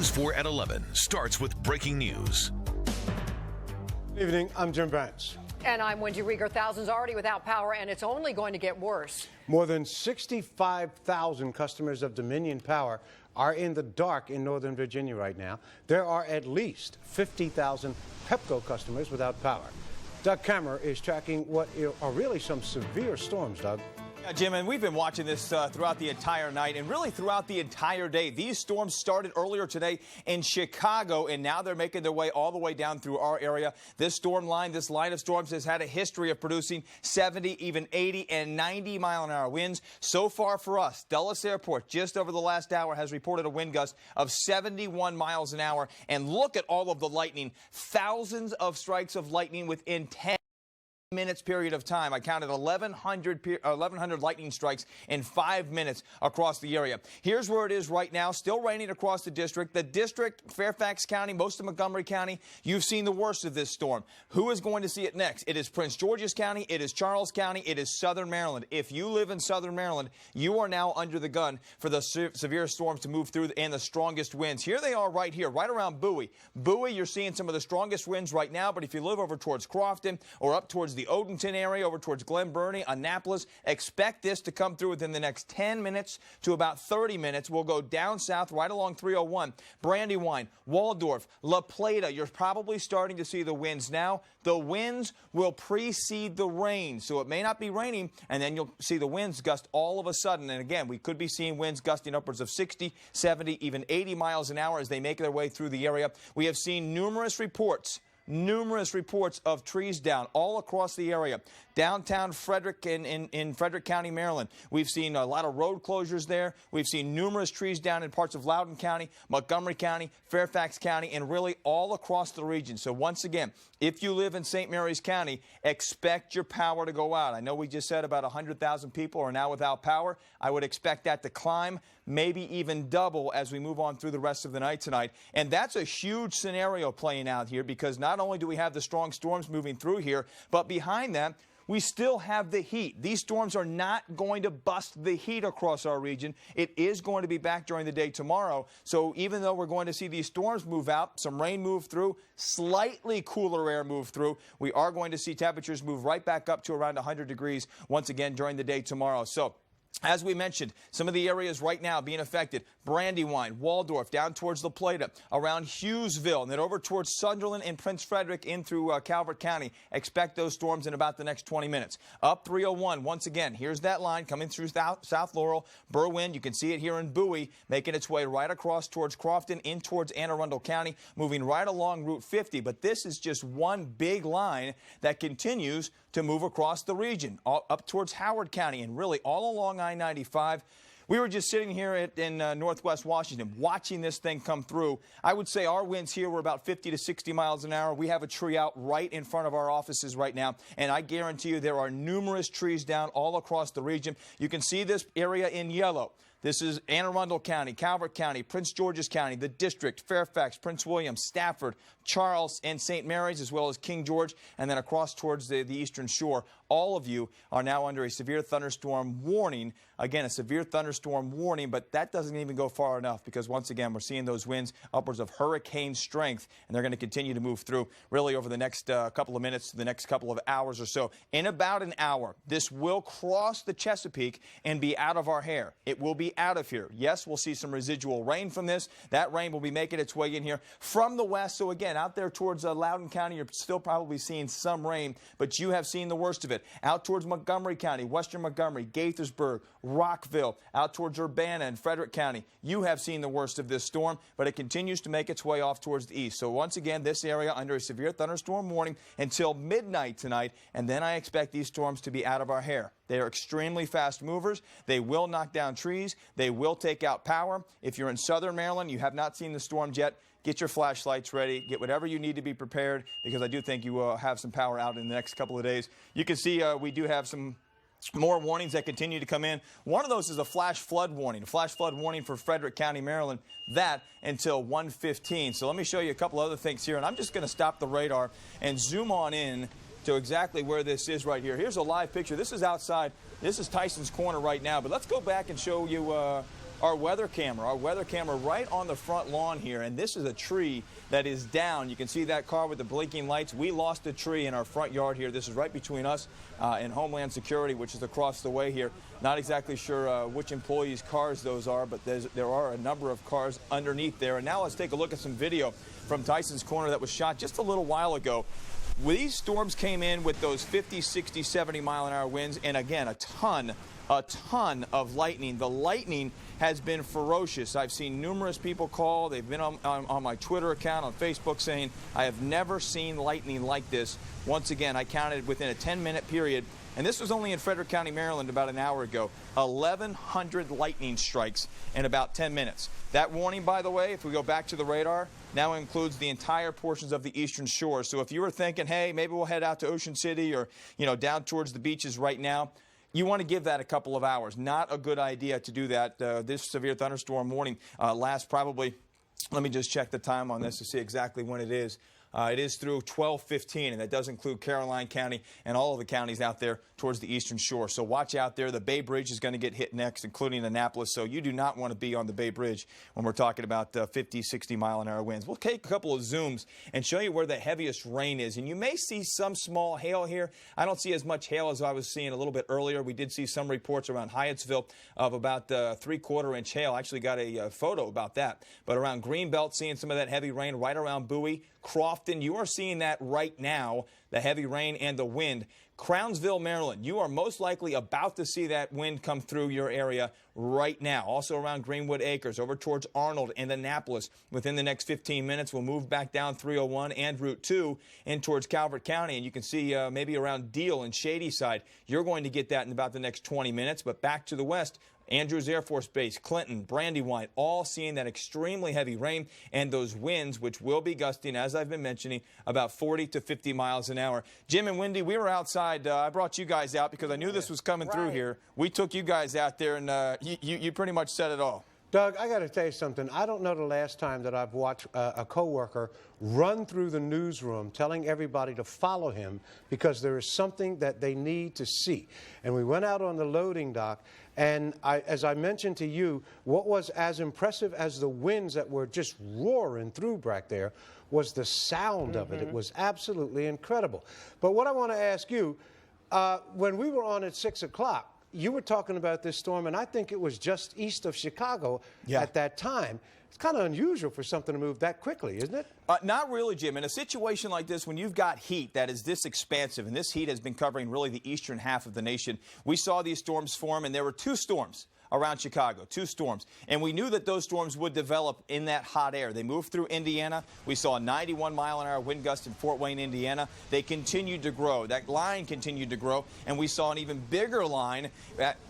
News 4 at 11 starts with breaking news. Good evening, I'm Jim Vance. And I'm Wendy Rieger. Thousands already without power, and it's only going to get worse. More than 65,000 customers of Dominion Power are in the dark in Northern Virginia right now. There are at least 50,000 Pepco customers without power. Doug Kammerer is tracking what are really some severe storms, Doug. Yeah, Jim, and we've been watching this throughout the entire night and really throughout the entire day. These storms started earlier today in Chicago, and now they're making their way all the way down through our area. This storm line, this line of storms has had a history of producing 70, even 80 and 90 mile-an-hour winds. So far for us, Dulles Airport, just over the last hour, has reported a wind gust of 71 miles an hour. And look at all of the lightning. Thousands of strikes of lightning within 10 minutes period of time. I counted 1,100 lightning strikes in 5 minutes across the area. Here's where it is right now. Still raining across the district. The district, Fairfax County, most of Montgomery County, you've seen the worst of this storm. Who is going to see it next? It is Prince George's County. It is Charles County. It is Southern Maryland. If you live in Southern Maryland, you are now under the gun for the severe storms to move through and the strongest winds. Here they are right here, right around Bowie. Bowie, you're seeing some of the strongest winds right now, but if you live over towards Crofton or up towards the Odenton area, over towards Glen Burnie, Annapolis, expect this to come through within the next 10 minutes to about 30 minutes. We'll go down south right along 301, Brandywine, Waldorf, La Plata. You're probably starting to see the winds now. The winds will precede the rain, so it may not be raining, and then you'll see the winds gust all of a sudden. And again, we could be seeing winds gusting upwards of 60, 70, even 80 miles an hour as they make their way through the area. We have seen numerous reports of trees down all across the area. Downtown Frederick in Frederick County, Maryland. We've seen a lot of road closures there. We've seen numerous trees down in parts of Loudoun County, Montgomery County, Fairfax County, and really all across the region. So once again, if you live in St. Mary's County, expect your power to go out. I know we just said about 100,000 people are now without power. I would expect that to climb, maybe even double as we move on through the rest of the night tonight. And that's a huge scenario playing out here because not only do we have the strong storms moving through here, but behind that, we still have the heat. These storms are not going to bust the heat across our region. It is going to be back during the day tomorrow. So even though we're going to see these storms move out, some rain move through, slightly cooler air move through, we are going to see temperatures move right back up to around 100 degrees once again during the day tomorrow. So as we mentioned, some of the areas right now being affected, Brandywine, Waldorf, down towards La Plata, around Hughesville, and then over towards Sunderland and Prince Frederick in through Calvert County. Expect those storms in about the next 20 minutes. Up 301, once again, here's that line coming through South Laurel, Berwyn. You can see it here in Bowie, making its way right across towards Crofton, in towards Anne Arundel County, moving right along Route 50. But this is just one big line that continues to move across the region, up towards Howard County, and really all along I-95. We were just sitting here in northwest Washington watching this thing come through. I would say our winds here were about 50 to 60 miles an hour. We have a tree out right in front of our offices right now, and I guarantee you there are numerous trees down all across the region. You can see this area in yellow. This is Anne Arundel County, Calvert County, Prince George's County, the District, Fairfax, Prince William, Stafford, Charles, and St. Mary's, as well as King George, and then across towards the eastern shore. All of you are now under a severe thunderstorm warning. Again, a severe thunderstorm warning, but that doesn't even go far enough because, once again, we're seeing those winds upwards of hurricane strength, and they're going to continue to move through really over the next couple of minutes to the next couple of hours or so. In about an hour, this will cross the Chesapeake and be out of our hair. It will be out of here. Yes, we'll see some residual rain from this. That rain will be making its way in here from the west. So again, out there towards Loudoun County, you're still probably seeing some rain, but you have seen the worst of it. Out towards Montgomery County, western Montgomery, Gaithersburg, Rockville, out towards Urbana and Frederick County, you have seen the worst of this storm, but it continues to make its way off towards the east. So once again, this area under a severe thunderstorm warning until midnight tonight, and then I expect these storms to be out of our hair. They are extremely fast movers. They will knock down trees. They will take out power. If you're in southern Maryland, you have not seen the storms yet, get your flashlights ready. Get whatever you need to be prepared, because I do think you will have some power out in the next couple of days. You can see we do have some more warnings that continue to come in. One of those is a flash flood warning for Frederick County, Maryland, that until 1:15. So let me show you a couple other things here, and I'm just going to stop the radar and zoom on in to exactly where this is right here. Here's a live picture. This is outside. This is Tyson's Corner right now, but let's go back and show you our weather camera right on the front lawn here. And this is a tree that is down. You can see that car with the blinking lights. We lost a tree in our front yard here. This is right between us and Homeland Security, which is across the way here. Not exactly sure which employees' cars those are, but there are a number of cars underneath there. And now let's take a look at some video from Tyson's Corner that was shot just a little while ago. These storms came in with those 50, 60, 70-mile-an-hour winds, and again, a ton of lightning. The lightning has been ferocious. I've seen numerous people call. They've been on my Twitter account, on Facebook, saying, I have never seen lightning like this. Once again, I counted within a 10-minute period, and this was only in Frederick County, Maryland, about an hour ago, 1,100 lightning strikes in about 10 minutes. That warning, by the way, if we go back to the radar, now includes the entire portions of the eastern shore. So if you were thinking, hey, maybe we'll head out to Ocean City or, down towards the beaches right now, you want to give that a couple of hours. Not a good idea to do that. This severe thunderstorm warning lasts probably, let me just check the time on this to see exactly when it is. It is through 12:15, and that does include Caroline County and all of the counties out there towards the eastern shore. So watch out there. The Bay Bridge is going to get hit next, including Annapolis. So you do not want to be on the Bay Bridge when we're talking about 50, 60-mile-an-hour winds. We'll take a couple of zooms and show you where the heaviest rain is. And you may see some small hail here. I don't see as much hail as I was seeing a little bit earlier. We did see some reports around Hyattsville of about 3/4-inch hail. I actually got a photo about that. But around Greenbelt, seeing some of that heavy rain right around Bowie. Crofton, you are seeing that right now, the heavy rain and the wind. Crownsville, Maryland, you are most likely about to see that wind come through your area right now. Also around Greenwood Acres, over towards Arnold and Annapolis. Within the next 15 minutes, we'll move back down 301 and Route 2 in towards Calvert County. And you can see maybe around Deal and Shadyside, you're going to get that in about the next 20 minutes. But back to the west, Andrews Air Force Base, Clinton, Brandywine, all seeing that extremely heavy rain and those winds, which will be gusting, as I've been mentioning, about 40 to 50 miles an hour. Jim and Wendy, we were outside. I brought you guys out because I knew this was coming through here. We took you guys out there, and you pretty much said it all. Doug, I got to tell you something. I don't know the last time that I've watched a coworker run through the newsroom telling everybody to follow him because there is something that they need to see. And we went out on the loading dock, and as I mentioned to you, what was as impressive as the winds that were just roaring through back there was the sound of it. It was absolutely incredible. But what I want to ask you, when we were on at 6 o'clock, you were talking about this storm, and I think it was just east of Chicago at that time. It's kind of unusual for something to move that quickly, isn't it? Not really, Jim. In a situation like this, when you've got heat that is this expansive, and this heat has been covering really the eastern half of the nation, we saw these storms form, and there were two storms around Chicago, two storms. And we knew that those storms would develop in that hot air. They moved through Indiana. We saw a 91-mile-an-hour wind gust in Fort Wayne, Indiana. They continued to grow. That line continued to grow, and we saw an even bigger line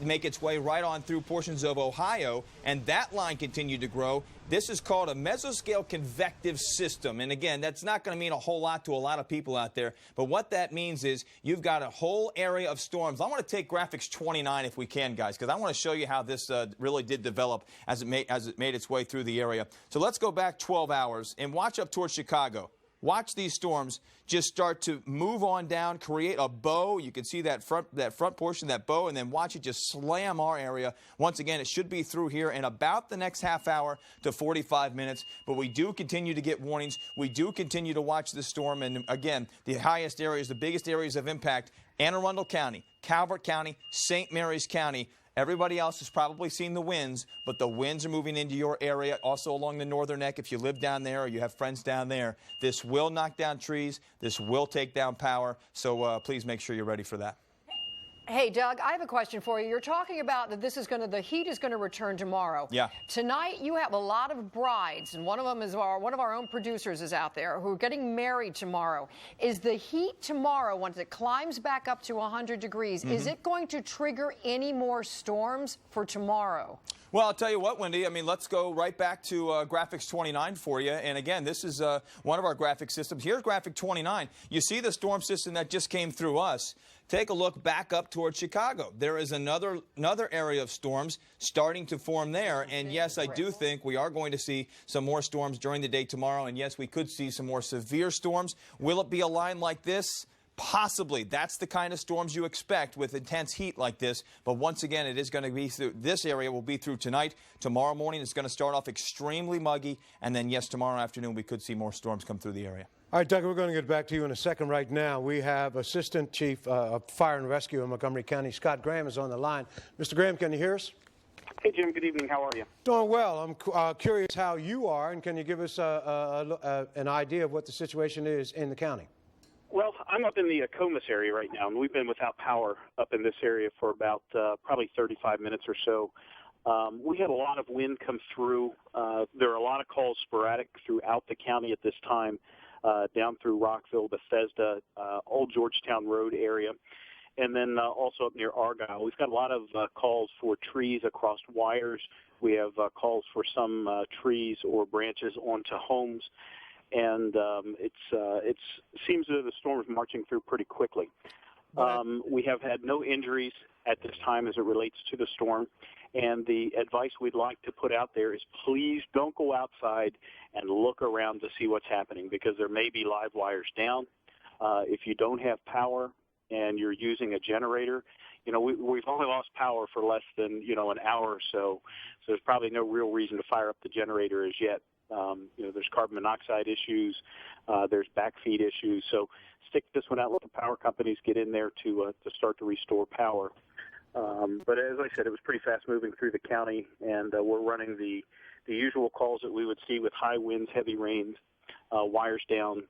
make its way right on through portions of Ohio, and that line continued to grow. This is called a mesoscale convective system. And again, that's not going to mean a whole lot to a lot of people out there. But what that means is you've got a whole area of storms. I want to take graphics 29 if we can, guys, because I want to show you how this really did develop as it made its way through the area. So let's go back 12 hours and watch up towards Chicago. Watch these storms just start to move on down, create a bow. You can see that front portion, that bow, and then watch it just slam our area. Once again, it should be through here in about the next half hour to 45 minutes. But we do continue to get warnings. We do continue to watch this storm. And again, the highest areas, the biggest areas of impact, Anne Arundel County, Calvert County, St. Mary's County. Everybody else has probably seen the winds, but the winds are moving into your area, also along the Northern Neck. If you live down there or you have friends down there, this will knock down trees. This will take down power. So please make sure you're ready for that. Hey, Doug, I have a question for you. You're talking about that the heat is going to return tomorrow. Yeah. Tonight, you have a lot of brides, and one of them is one of our own producers is out there who are getting married tomorrow. Is the heat tomorrow, once it climbs back up to 100 degrees, is it going to trigger any more storms for tomorrow? Well, I'll tell you what, Wendy, I mean, let's go right back to graphics 29 for you. And again, this is one of our graphic systems. Here's graphic 29. You see the storm system that just came through us. Take a look back up towards Chicago. There is another area of storms starting to form there. And yes, I do think we are going to see some more storms during the day tomorrow. And yes, we could see some more severe storms. Will it be a line like this? Possibly. That's the kind of storms you expect with intense heat like this. But once again, it is going to be through this area will be through tonight. Tomorrow morning, it's going to start off extremely muggy. And then, yes, tomorrow afternoon, we could see more storms come through the area. All right, Doug, we're going to get back to you in a second. Right now, we have Assistant Chief of Fire and Rescue in Montgomery County, Scott Graham, is on the line. Mr. Graham, can you hear us? Hey, Jim. Good evening. How are you? Doing well. I'm curious how you are, and can you give us an idea of what the situation is in the county? Well, I'm up in the Comus area right now, and we've been without power up in this area for about probably 35 minutes or so. We had a lot of wind come through. There are a lot of calls sporadic throughout the county at this time, down through Rockville, Bethesda, Old Georgetown Road area, and then also up near Argyle. We've got a lot of calls for trees across wires. We have calls for some trees or branches onto homes. And it seems that the storm is marching through pretty quickly. We have had no injuries at this time as it relates to the storm. And the advice we'd like to put out there is please don't go outside and look around to see what's happening, because there may be live wires down. If you don't have power and you're using a generator, we've only lost power for less than, an hour or so. So there's probably no real reason to fire up the generator as yet. There's carbon monoxide issues, there's backfeed issues. So stick this one out, let the power companies get in there to start to restore power. But as I said, it was pretty fast moving through the county, and we're running the usual calls that we would see with high winds, heavy rains, wires down,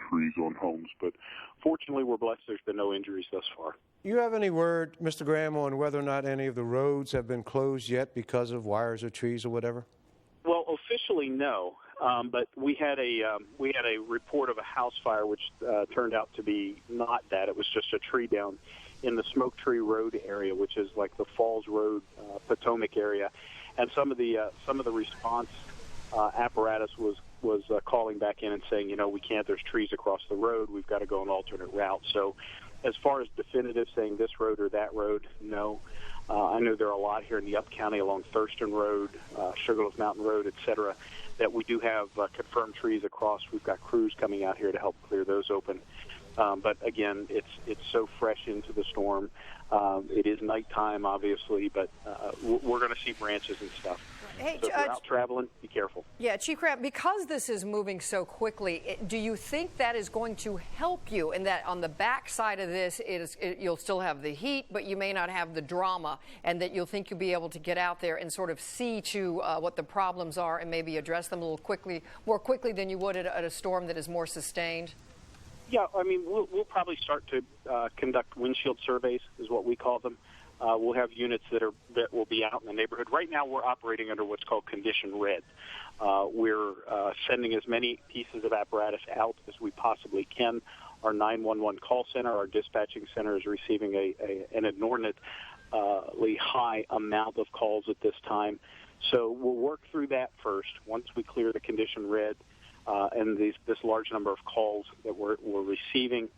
trees on homes. But fortunately, we're blessed there's been no injuries thus far. You have any word, Mr. Graham, on whether or not any of the roads have been closed yet because of wires or trees or whatever? Well, officially, no. But we had a report of a house fire, which turned out to be not that. It was just a tree down in the Smoke Tree Road area, which is like the Falls Road, Potomac area, and some of the response apparatus was calling back in and saying, we can't. There's trees across the road. We've got to go an alternate route. So, as far as definitive saying this road or that road, no. I know there are a lot here in the Up County along Thurston Road, Sugarloaf Mountain Road, et cetera, that we do have confirmed trees across. We've got crews coming out here to help clear those open. But again, it's so fresh into the storm. It is nighttime, obviously, but we're going to see branches and stuff. Hey, so if you're out traveling, be careful. Yeah, Chief Graham, because this is moving so quickly, do you think that is going to help you in that on the back side of this, you'll still have the heat, but you may not have the drama, and that you'll think you'll be able to get out there and sort of see to what the problems are and maybe address them a little more quickly than you would at a storm that is more sustained? Yeah, I mean, we'll probably start to conduct windshield surveys, is what we call them. We'll have units that will be out in the neighborhood. Right now, we're operating under what's called condition red. We're sending as many pieces of apparatus out as we possibly can. Our 911 call center, our dispatching center, is receiving an inordinately high amount of calls at this time. So we'll work through that first. Once we clear the condition red and this large number of calls that we're receiving,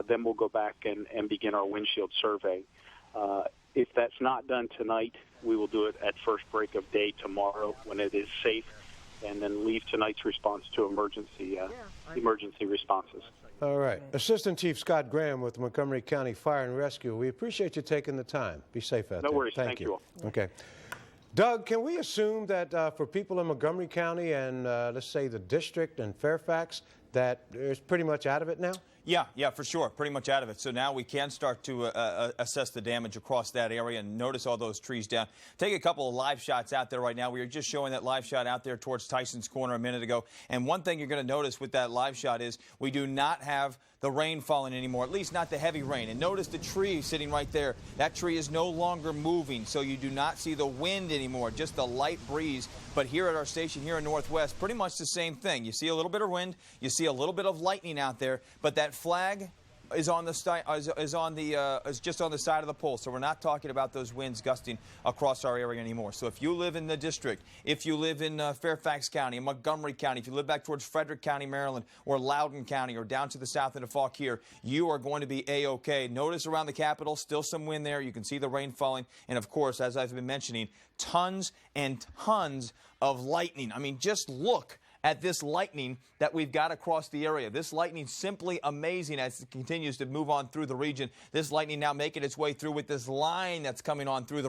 then we'll go back and begin our windshield survey. If that's not done tonight, we will do it at first break of day tomorrow when it is safe, and then leave tonight's response to emergency responses. All right. Assistant Chief Scott Graham with Montgomery County Fire and Rescue. We appreciate you taking the time. Be safe out there. No worries. Thank you. All. Okay. Doug, can we assume that for people in Montgomery County and let's say the district and Fairfax, that it's pretty much out of it now? Yeah, for sure. Pretty much out of it. So now we can start to assess the damage across that area and notice all those trees down. Take a couple of live shots out there right now. We were just showing that live shot out there towards Tyson's Corner a minute ago. And one thing you're going to notice with that live shot is we do not have the rain falling anymore, at least not the heavy rain. And notice the tree sitting right there. That tree is no longer moving, so you do not see the wind anymore, just the light breeze. But here at our station here in Northwest, pretty much the same thing. You see a little bit of wind, you see a little bit of lightning out there, but that flag is just on the side of the pole. So we're not talking about those winds gusting across our area anymore. So if you live in the district, if you live in Fairfax County, Montgomery County, if you live back towards Frederick County, Maryland, or Loudoun County, or down to the south into Fauquier, you are going to be A-OK. Notice around the capital, still some wind there. You can see the rain falling. And of course, as I've been mentioning, tons and tons of lightning. I mean, just look at this lightning that we've got across the area. This lightning simply amazing as it continues to move on through the region. This lightning now making its way through with this line that's coming on through the region.